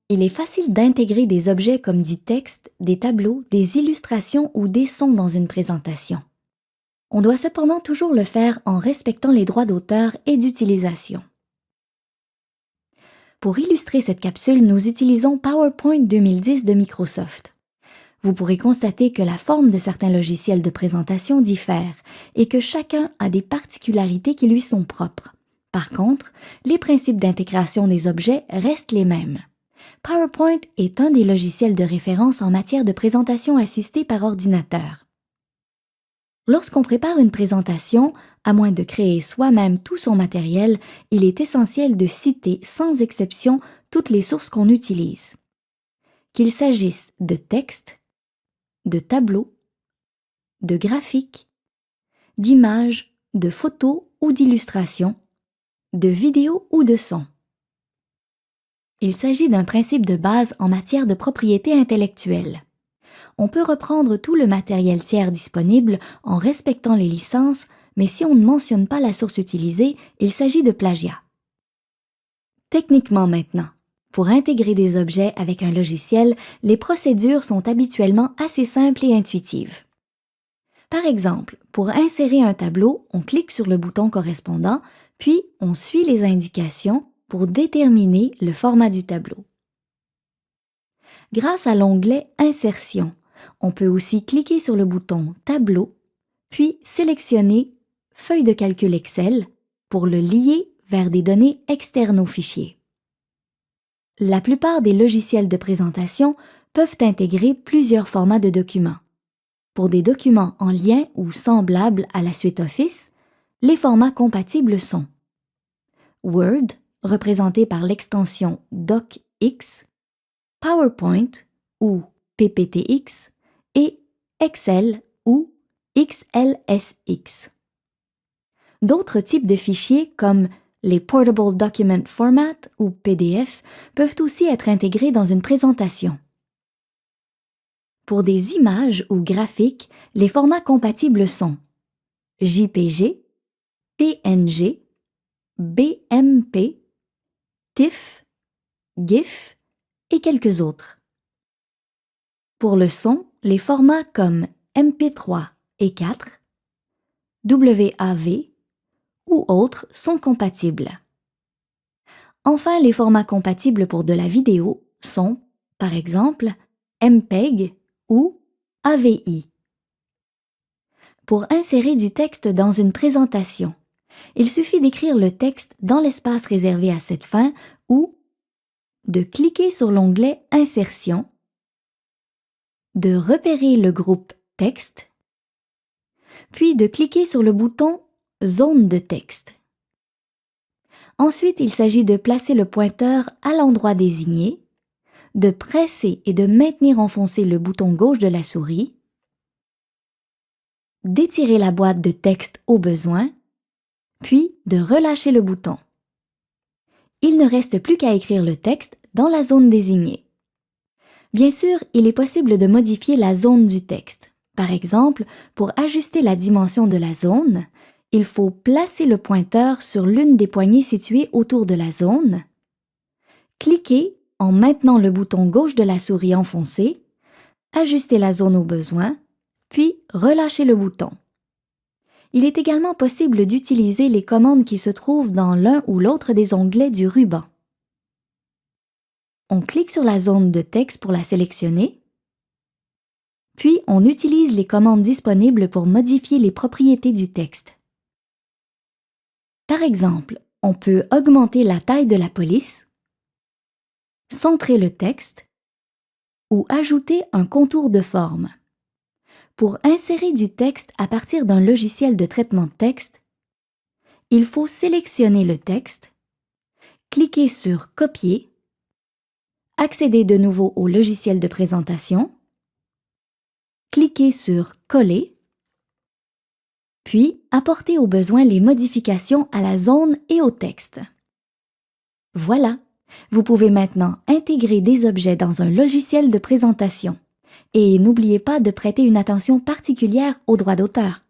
Il est facile d'intégrer des objets comme du texte, des tableaux, des illustrations ou des sons dans une présentation. On doit cependant toujours le faire en respectant les droits d'auteur et d'utilisation. Pour illustrer cette capsule, nous utilisons PowerPoint 2010 de Microsoft. Vous pourrez constater que la forme de certains logiciels de présentation diffère et que chacun a des particularités qui lui sont propres. Par contre, les principes d'intégration des objets restent les mêmes. PowerPoint est un des logiciels de référence en matière de présentation assistée par ordinateur. Lorsqu'on prépare une présentation, à moins de créer soi-même tout son matériel, il est essentiel de citer sans exception toutes les sources qu'on utilise. Qu'il s'agisse de textes, de tableaux, de graphiques, d'images, de photos ou d'illustrations, de vidéos ou de sons. Il s'agit d'un principe de base en matière de propriété intellectuelle. On peut reprendre tout le matériel tiers disponible en respectant les licences, mais si on ne mentionne pas la source utilisée, il s'agit de plagiat. Techniquement maintenant, pour intégrer des objets avec un logiciel, les procédures sont habituellement assez simples et intuitives. Par exemple, pour insérer un tableau, on clique sur le bouton correspondant, puis on suit les indications pour déterminer le format du tableau. Grâce à l'onglet « Insertion », on peut aussi cliquer sur le bouton « Tableau », puis sélectionner « Feuille de calcul Excel » pour le lier vers des données externes au fichier. La plupart des logiciels de présentation peuvent intégrer plusieurs formats de documents. Pour des documents en lien ou semblables à la suite Office, les formats compatibles sont Word, représenté par l'extension DocX, PowerPoint ou PPTX et Excel ou XLSX. D'autres types de fichiers comme les Portable Document Format ou PDF peuvent aussi être intégrés dans une présentation. Pour des images ou graphiques, les formats compatibles sont JPG, PNG, BMP, TIFF, GIF et quelques autres. Pour le son, les formats comme MP3 et 4, WAV ou autres sont compatibles. Enfin, les formats compatibles pour de la vidéo sont, par exemple, MPEG ou AVI. Pour insérer du texte dans une présentation, il suffit d'écrire le texte dans l'espace réservé à cette fin ou de cliquer sur l'onglet « Insertion », de repérer le groupe « Texte », puis de cliquer sur le bouton « Zone de texte ». Ensuite, il s'agit de placer le pointeur à l'endroit désigné, de presser et de maintenir enfoncé le bouton gauche de la souris, d'étirer la boîte de texte au besoin, puis de relâcher le bouton. Il ne reste plus qu'à écrire le texte dans la zone désignée. Bien sûr, il est possible de modifier la zone du texte. Par exemple, pour ajuster la dimension de la zone, il faut placer le pointeur sur l'une des poignées situées autour de la zone, cliquer en maintenant le bouton gauche de la souris enfoncé, ajuster la zone au besoin, puis relâcher le bouton. Il est également possible d'utiliser les commandes qui se trouvent dans l'un ou l'autre des onglets du ruban. On clique sur la zone de texte pour la sélectionner, puis on utilise les commandes disponibles pour modifier les propriétés du texte. Par exemple, on peut augmenter la taille de la police, centrer le texte ou ajouter un contour de forme. Pour insérer du texte à partir d'un logiciel de traitement de texte, il faut sélectionner le texte, cliquer sur « Copier », accéder de nouveau au logiciel de présentation, cliquer sur « Coller », puis apporter au besoin les modifications à la zone et au texte. Voilà, vous pouvez maintenant intégrer des objets dans un logiciel de présentation. Et n'oubliez pas de prêter une attention particulière aux droits d'auteur.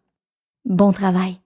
Bon travail!